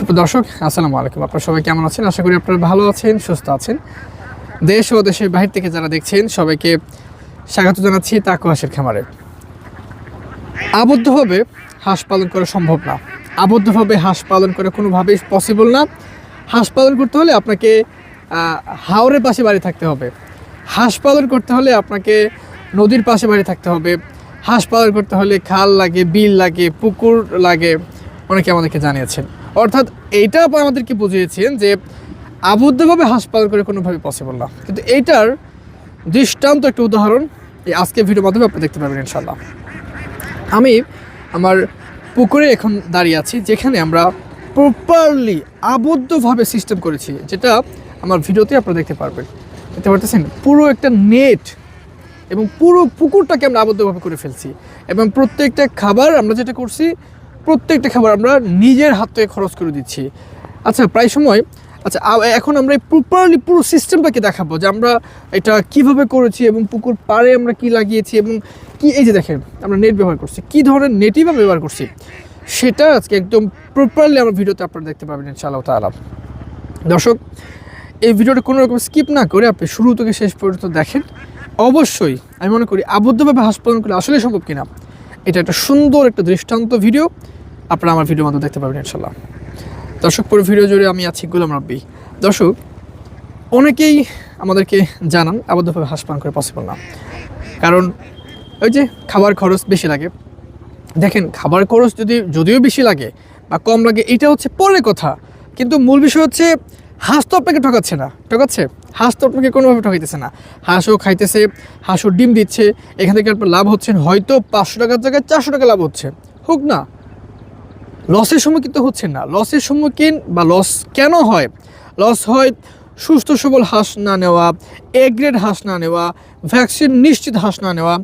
সুপ্রিয় দর্শক, আসসালামু আলাইকুম। আপনারা সবাই কেমন আছেন? আশা করি আপনারা ভালো আছেন, সুস্থ আছেন। দেশ ও দেশের বাহির থেকে যারা দেখছেন সবাইকে স্বাগত জানাচ্ছি তাকু হাঁসের খামারে। আবদ্ধভাবে হাঁস পালন করা সম্ভব না। আবদ্ধভাবে হাঁস পালন করা কোনোভাবেই পসিবল না। হাঁস পালন করতে হলে আপনাকে হাওরের পাশে বাড়ি থাকতে হবে। হাঁস পালন করতে হলে আপনাকে নদীর পাশে বাড়ি থাকতে হবে। হাঁস পালন করতে হলে খাল লাগে, বিল লাগে, পুকুর লাগে, অনেকে আমাদেরকে জানিয়েছেন। অর্থাৎ এইটা আমাদেরকে বুঝিয়েছেন যে আবদ্ধভাবে হাঁস পালন করে কোনোভাবে পসিবল না। কিন্তু এইটার দৃষ্টান্ত একটা উদাহরণ এই আজকে ভিডিওর মাধ্যমে আপনি দেখতে পাবেন ইনশাল্লাহ। আমি আমার পুকুরে এখন দাঁড়িয়ে আছি, যেখানে আমরা প্রপারলি আবদ্ধভাবে সিস্টেম করেছি, যেটা আমার ভিডিওতে আপনারা দেখতে পারবেন। দেখতে পারতেছেন পুরো একটা নেট এবং পুরো পুকুরটাকে আমরা আবদ্ধভাবে করে ফেলছি। এবং প্রত্যেকটা খাবার আমরা যেটা করছি, প্রত্যেকটা খাবার আমরা নিজের হাত থেকে খরচ করে দিচ্ছি। আচ্ছা, প্রায় সময় এখন আমরা প্রপারলি পুরো সিস্টেমটাকে দেখাবো যে আমরা এটা কিভাবে করেছি এবং পুকুর পাড়ে আমরা কি লাগিয়েছি এবং কি, এই যে দেখেন আমরা নেট ব্যবহার করছি, কি ধরনের নেটই বা ব্যবহার করছি, সেটা আজকে একদম প্রপারলি আমার ভিডিওতে আপনারা দেখতে পাবেন ইনশাআল্লাহ তাআলা। দর্শক, এই ভিডিওটা কোনো রকম স্কিপ না করে আপনি শুরু থেকে শেষ পর্যন্ত দেখেন। অবশ্যই আমি মনে করি আবদ্ধভাবে হাঁস পালন করলে আসলে সম্ভব কিনা, এটা একটা সুন্দর একটা দৃষ্টান্ত ভিডিও আপনারা আমার ভিডিওর মধ্যে দেখতে পাবেন ইনশাল্লাহ। দর্শক, পুরো ভিডিও জুড়ে আমি আছি গোলাম রাব্বি। দর্শক, অনেকেই আমাদেরকে জানান আবদ্ধভাবে হাঁস পালন করে পসিবল না, কারণ ওই যে খাবার খরচ বেশি লাগে। দেখেন, খাবার খরচ যদিও বেশি লাগে বা কম লাগে এটা হচ্ছে পরের কথা, কিন্তু মূল বিষয় হচ্ছে হাঁস তো আপনাকে ঠকাচ্ছে। হাঁস তো আপনাকে কোনোভাবে ঠকাইতেছে না। হাঁসও খাইতেছে, হাঁসও ডিম দিচ্ছে, এখান থেকে আপনার লাভ হচ্ছে হয়তো 500 টাকার জায়গায় 400 টাকা লাভ হচ্ছে, হোক না। লসের সম্মুখীন তো হচ্ছেন না। লসের সম্মুখীন বা লস কেন হয়? লস হয় সুস্থ সবল হাঁস না নেওয়া, এ গ্রেড হাঁস না নেওয়া, ভ্যাকসিন নিশ্চিত হাঁস না নেওয়া,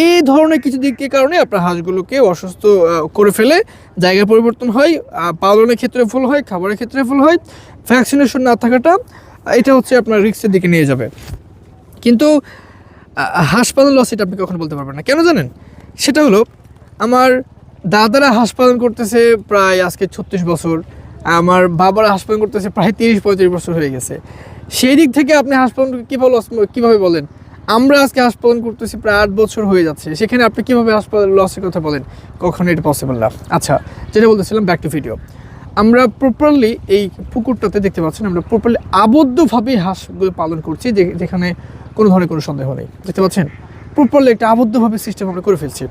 এই ধরনের কিছু দিকের কারণে আপনার হাঁসগুলোকে অসুস্থ করে ফেলে। জায়গা পরিবর্তন হয়, পালনের ক্ষেত্রে ভুল হয়, খাবারের ক্ষেত্রে ভুল হয়, ভ্যাকসিনেশন না থাকাটা এটা হচ্ছে আপনার রিস্কের দিকে নিয়ে যাবে। কিন্তু হাঁস পালন লস এটা আপনি কখনো বলতে পারবেন না। কেন জানেন? সেটা হলো, আমার দাদারা হাঁস পালন করতেছে প্রায় আজকে 36 বছর, আমার বাবারা হাঁস পালন করতেছে প্রায় 30-35 বছর হয়ে গেছে। সেই দিক থেকে আপনি হাঁস পালন কীভাবে বলেন? আমরা আজকে হাঁস পালন করতেছি প্রায় 8 বছর হয়ে যাচ্ছে, সেখানে আপনি কীভাবে হাঁস পালন লসের কথা বলেন? কখনো এটা পসিবল না। আচ্ছা, যেটা বলতেছিলাম, ব্যাক টু ভিডিও। আমরা প্রপারলি এই পুকুরটাতে দেখতে পাচ্ছেন আমরা প্রপারলি আবদ্ধভাবেই হাঁসগুলো পালন করছি, যেখানে কোনো ধরনের কোনো সন্দেহ নেই। দেখতে পাচ্ছেন প্রপারলি একটা আবদ্ধভাবে সিস্টেম আমরা করে ফেলছি।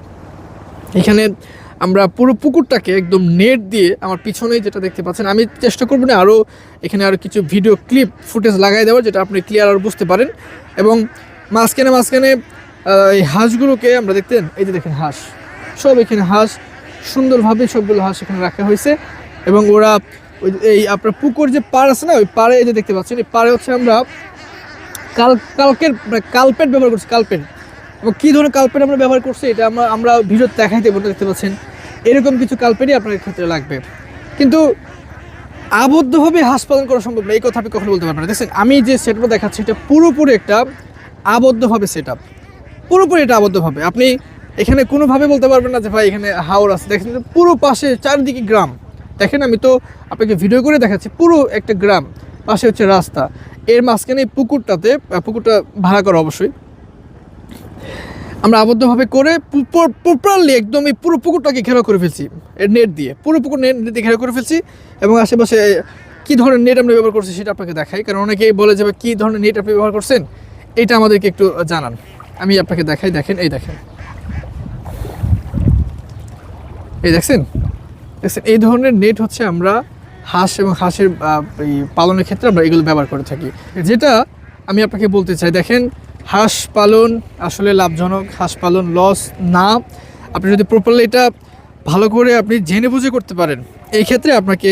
এখানে আমরা পুরো পুকুরটাকে একদম নেট দিয়ে, আমার পিছনেই যেটা দেখতে পাচ্ছেন, আমি চেষ্টা করবো না এখানে আরও কিছু ভিডিও ক্লিপ ফুটেজ লাগাই দেওয়ার, যেটা আপনি ক্লিয়ার আর বুঝতে পারেন। এবং মাঝখানে এই হাঁসগুলোকে আমরা দেখতেন, এই যে দেখেন হাঁস সব, এখানে হাঁস সুন্দরভাবে সবগুলো হাঁস এখানে রাখা হয়েছে। এবং ওরা এই আপনার পুকুর যে পাড় আছে না, ওই পাড়ে এই যে দেখতে পাচ্ছেন, এই পাড়ে হচ্ছে আমরা কালপেট ব্যবহার করছি, কালপেট। এবং কী ধরনের কালপেট আমরা ব্যবহার করছি এটা আমরা ভিডিও দেখাই দেবো, দেখতে পাচ্ছেন এরকম কিছু কালপেটই আপনার ক্ষেত্রে লাগবে। কিন্তু আবদ্ধভাবে হাঁস পালন করা সম্ভব না, এই কথা আপনি কখনো বলতে পারবেন না। দেখছেন আমি যে সেটআপটা দেখাচ্ছি, এটা পুরোপুরি একটা আবদ্ধভাবে সেট আপ, পুরোপুরি এটা আবদ্ধভাবে। আপনি এখানে কোনোভাবে বলতে পারবেন না যে ভাই এখানে হাওর আছে। দেখেন পুরো পাশে চারিদিকে গ্রাম। দেখেন, আমি তো আপনাকে ভিডিও করে দেখাচ্ছি, পুরো একটা গ্রাম, পাশে হচ্ছে রাস্তা, এর মাঝখানে পুকুরটা ভাড়া করা। অবশ্যই আমরা আবদ্ধভাবে করে প্রপারলি একদম এই পুরো পুকুরটাকে ঘেরাও করে ফেলছি এর নেট দিয়ে, পুরো পুকুর নেট দিয়ে ঘেরাও করে ফেলছি। এবং আশেপাশে কী ধরনের নেট আমরা ব্যবহার করছি সেটা আপনাকে দেখাই, কারণ অনেকেই বলে যাবে কী ধরনের নেট আপনি ব্যবহার করছেন, এটা আমাদেরকে একটু জানান। আমি আপনাকে দেখাই, দেখেন এই দেখছেন এই ধরনের নেট হচ্ছে আমরা হাঁস এবং হাঁসের এই পালনের ক্ষেত্রে আমরা এগুলো ব্যবহার করে থাকি। যেটা আমি আপনাকে বলতে চাই, দেখেন হাঁস পালন আসলে লাভজনক, হাঁস পালন লস না। আপনি যদি প্রপারলি এটা ভালো করে আপনি জেনে বুঝে করতে পারেন, এই ক্ষেত্রে আপনাকে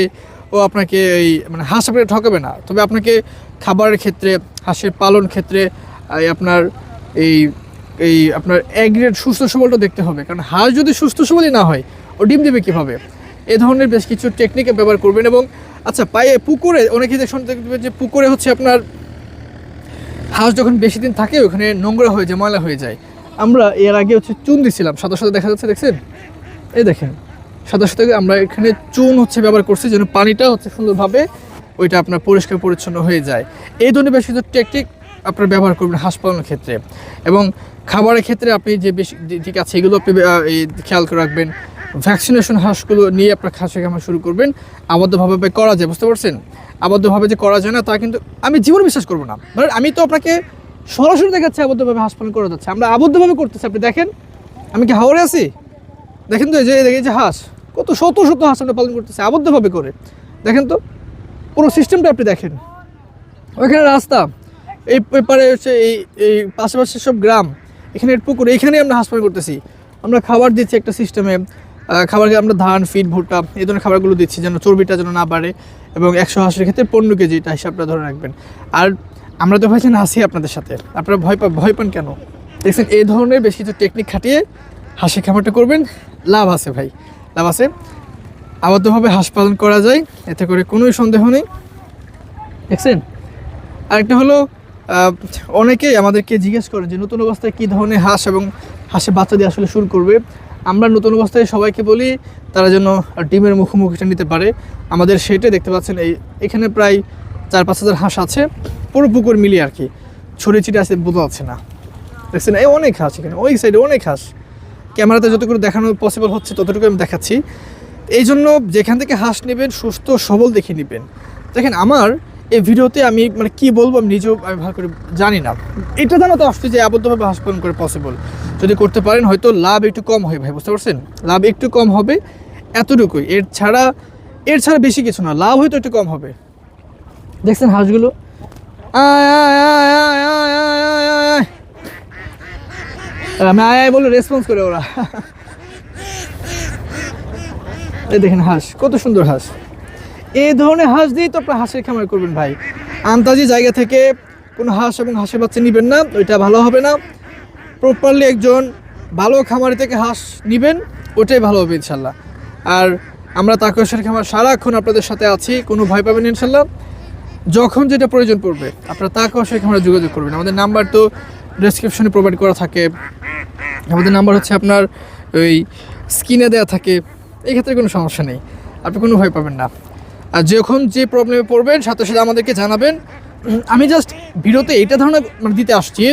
এই মানে হাঁস আপনাকে ঠকাবে না। তবে আপনাকে খাবারের ক্ষেত্রে, হাঁসের পালন ক্ষেত্রে আপনার আপনার এক গ্রেড সুস্থ সবলটা দেখতে হবে, কারণ হাঁস যদি সুস্থ সবলই না হয় ও ডিম দেবে কীভাবে? এ ধরনের বেশ কিছু টেকনিকে ব্যবহার করবেন। এবং আচ্ছা, পুকুরে অনেকেই শুনতে দেখবেন যে পুকুরে হচ্ছে আপনার হাঁস যখন বেশি দিন থাকে ওখানে নোংরা হয়ে যায়, ময়লা হয়ে যায়। আমরা এর আগে হচ্ছে চুন দিছিলাম, সাদা দেখা যাচ্ছে, দেখছেন? এই দেখেন সাথে সাথে আমরা এখানে চুন হচ্ছে ব্যবহার করছি যেন পানিটা হচ্ছে সুন্দরভাবে ওইটা আপনার পরিষ্কার পরিচ্ছন্ন হয়ে যায়। এই ধরনের বেশ কিছু টেকনিক আপনারা ব্যবহার করবেন হাঁস পালনের ক্ষেত্রে। এবং খাবারের ক্ষেত্রে আপনি যে বেশি ঠিক আছে এগুলো আপনি খেয়াল করে রাখবেন। ভ্যাকসিনেশন হাঁসগুলো নিয়ে আপনার হাঁসের খামার শুরু করবেন। আবদ্ধভাবে করা যায়, বুঝতে পারছেন? আবদ্ধভাবে যে করা যায় না তা কিন্তু আমি জীবনে বিশ্বাস করবো না। মানে আমি তো আপনাকে সরাসরি দেখাচ্ছি আবদ্ধভাবে হাঁস পালন করা যাচ্ছে, আমরা আবদ্ধভাবে করতেছি। আপনি দেখেন আমি কি হাওরে আছি? দেখেন তো এই যে হাঁস, কত শত শত হাঁস আমরা পালন করতেছি আবদ্ধভাবে করে। দেখেন তো পুরো সিস্টেমটা আপনি দেখেন। ওইখানে রাস্তা, এই পেপারে হচ্ছে এই পাশাপাশি সব গ্রাম, এখানে পুকুর, এইখানেই আমরা হাঁস পালন করতেছি। আমরা খাবার দিচ্ছি একটা সিস্টেমে, খাবার আমরা ধান, ফিড, ভুট্টা এই ধরনের খাবারগুলো দিচ্ছি যেন চর্বিটা যেন না বাড়ে। এবং 100 হাঁসের ক্ষেত্রে 15 কেজি এটা হিসাবটা ধরে রাখবেন। আর আমরা তো ভাইছেন হাসি আপনাদের সাথে, আপনারা ভয় পান কেন? দেখছেন এই ধরনের বেশ কিছু টেকনিক খাটিয়ে হাঁসের খামারটা করবেন, লাভ আছে ভাই, লাভ আছে। আবদ্ধভাবে হাঁস পালন করা যায়, এতে করে কোনোই সন্দেহ নেই। দেখছেন? আরেকটা হলো অনেকেই আমাদেরকে জিজ্ঞেস করেন যে নতুন অবস্থায় কী ধরনের হাঁস এবং হাঁসের বাচ্চা দিয়ে আসলে শুরু করবে। আমরা নতুন অবস্থায় সবাইকে বলি তারা যেন ডিমের মুখোমুখিটা নিতে পারে। আমাদের সেটাই দেখতে পাচ্ছেন, এখানে প্রায় 4-5 হাজার হাঁস আছে, পুরো পুকুর মিলিয়ে আর কি, ছড়িয়ে ছিটে আছে, বোঝা যাচ্ছে না। দেখছেন এই অনেক হাঁস, এখানে ওই সাইডে অনেক হাঁস। ক্যামেরাতে যতটুকু দেখানো পসিবল হচ্ছে ততটুকু আমি দেখাচ্ছি। এই জন্য যেখান থেকে হাঁস নেবেন সুস্থ সবল দেখে নেবেন। দেখেন আমার এই ভিডিওতে আমি মানে কী বলবো আমি নিজেও আমি ভালো করে জানি না। এটা জানা তো আসছে যে আবদ্ধভাবে হাঁস পালন করে পসিবল, যদি করতে পারেন হয়তো লাভ একটু কম হয় ভাই, বুঝতে পারছেন? লাভ একটু কম হবে, এতটুকুই, এর ছাড়া বেশি কিছু না, লাভ হয়তো একটু কম হবে। দেখছেন হাঁসগুলো, আমি আয় বলে রেসপন্স করে ওরা। এই দেখেন হাঁস, কত সুন্দর হাঁস। এই ধরনের হাঁস দিয়েই তো আপনার হাঁসের খামার করবেন ভাই। আন্তাজি জায়গা থেকে কোনো হাঁস এবং হাঁসের বাচ্চা নেবেন না, ওইটা ভালো হবে না। প্রপারলি একজন ভালো খামারি থেকে হাঁস নেবেন, ওটাই ভালো হবে ইনশাল্লাহ। আর আমরা তারকেশ্বর খামার সারাক্ষণ আপনাদের সাথে আছি, কোনো ভয় পাবেন ইনশাল্লাহ। যখন যেটা প্রয়োজন পড়বে আপনারা তারকেশ্বর খামারে যোগাযোগ করবেন। আমাদের নাম্বার তো ডেসক্রিপশনে প্রোভাইড করা থাকে, আমাদের নাম্বার হচ্ছে আপনার ওই স্ক্রিনে দেওয়া থাকে। এই ক্ষেত্রে কোনো সমস্যা নেই, আপনি কোনো ভয় পাবেন না। আর যখন যে প্রবলেমে পড়বেন সাথে সাথে আমাদেরকে জানাবেন। আমি জাস্ট ভিডিওতে এইটা ধারণা মানে দিতে আসছি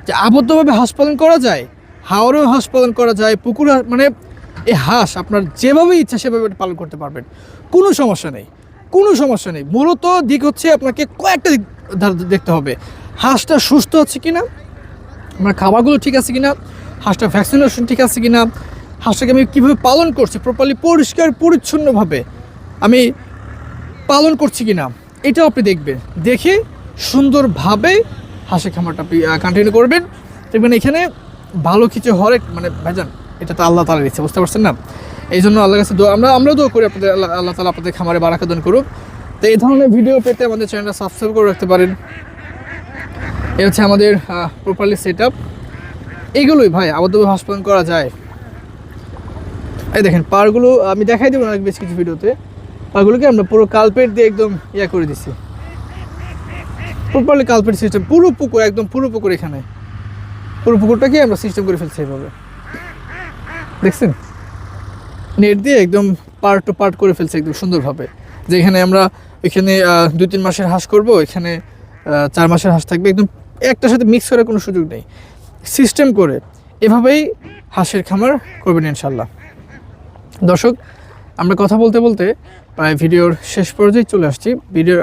যে আবদ্ধভাবে হাঁস পালন করা যায়, হাওরেও হাঁস পালন করা যায়, পুকুর মানে এই হাঁস আপনার যেভাবে ইচ্ছা সেভাবে পালন করতে পারবেন, কোনো সমস্যা নেই, কোনো সমস্যা নেই। মূলত দিক হচ্ছে আপনাকে কয়েকটা দিক দেখতে হবে। হাঁসটা সুস্থ আছে কি না, আমার খাবারগুলো ঠিক আছে কি না, হাঁসটা ভ্যাকসিনেশন ঠিক আছে কি না, হাঁসটাকে আমি কীভাবে পালন করছি প্রপারলি পরিষ্কার পরিচ্ছন্নভাবে আমি পালন করছি কি না, এটাও আপনি দেখবেন। দেখে সুন্দরভাবে হাঁসের খামারটা আপনি কন্টিনিউ করবেন। দেখবেন এখানে ভালো কিছু হরে মানে ভাইজান, এটা তো আল্লাহ তাআলার ইচ্ছা, বুঝতে পারছেন না? এই জন্য আল্লাহর কাছে আমরা দোয়া করি আপনাদের, আল্লাহ তাআলা আপনাদের খামারে বারাকা দান করুক। তো এই ধরনের ভিডিও পেতে আমাদের চ্যানেলটা সাবস্ক্রাইব করে রাখতে পারেন। এই হচ্ছে আমাদের প্রপারলি সেট আপ। এইগুলোই ভাই আবদ্ধভাবে হাঁস পালন করা যায়। এই দেখেন পারগুলো আমি দেখাই দেবো অনেক বেশ কিছু ভিডিওতে। পারগুলোকে আমরা পুরো কালপেট দিয়ে একদম করে দিছি, প্রপারলি কালপেট সিস্টেম, পুরো পুকুর, একদম পুরো পুকুর, এখানে পুরো পুকুরটাকে আমরা সিস্টেম করে ফেলছি এইভাবে। দেখছেন নেট দিয়ে একদম পার্ট টু পার্ট করে ফেলছে একদম সুন্দরভাবে। যে এখানে আমরা এখানে 2-3 মাসের হাঁস করব, এখানে 4 মাসের হাঁস থাকবে, একদম একটার সাথে মিক্স করার কোনো সুযোগ নেই। সিস্টেম করে এভাবেই হাঁসের খামার করবেন ইনশাল্লাহ। দর্শক আমরা কথা বলতে বলতে প্রায় ভিডিওর শেষ পর্যায়ে চলে আসছি।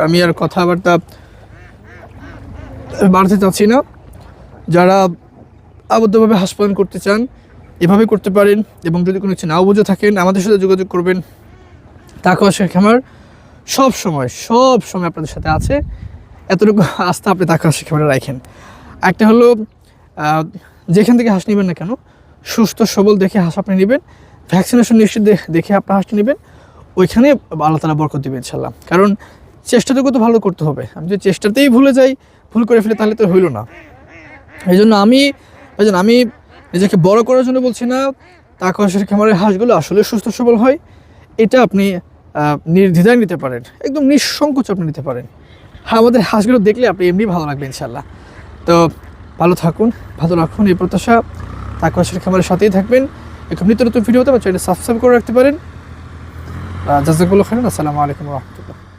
আমি আর কথাবার্তা বাড়তে চাচ্ছি না। যারা আবদ্ধভাবে হাঁস পালন করতে চান এভাবে করতে পারেন, এবং যদি কোনো কিছু নাও বুঝে থাকেন আমাদের সাথে যোগাযোগ করবেন। তাকওয়া খামার সব সময় আপনাদের সাথে আছে, এতটুকু আস্থা আপনি তাকওয়া খামারে রাখেন। একটা হলো যেখান থেকে হাঁস নেবেন না কেন সুস্থ সবল দেখে হাঁস আপনি নেবেন, ভ্যাকসিনেশন নিশ্চিত দেখে আপনার হাঁসটি নেবেন, ওইখানে আল্লাহ তাআলা বরকত দিবেন ইনশাল্লাহ। কারণ চেষ্টাটুকু তো ভালো করতে হবে, আমি যদি চেষ্টাতেই ভুল করে ফেলি তাহলে তো হইল না। এই জন্য আমি নিজেকে বড় করার জন্য বলছি না, তাকওয়া খামারের হাঁসগুলো আসলে সুস্থ সবল হয়, এটা আপনি নির্দ্বিধায় নিতে পারেন, একদম নিঃসংকোচ আপনি নিতে পারেন। হ্যাঁ, আমাদের হাঁসগুলো দেখলে আপনি এমনি ভালো লাগবে ইনশাল্লাহ। তো ভালো থাকুন, ভালো রাখুন এই প্রত্যাশা। তাকওয়া খামারের সাথেই থাকবেন। এরকম নিত্য নতুন ভিডিওতে আমার চ্যানেল সাবস্ক্রাইব করে রাখতে পারেন। জাযাকুল্লাহু খাইরান। আসসালামু আলাইকুম ওয়া রাহমাতুল্লাহ।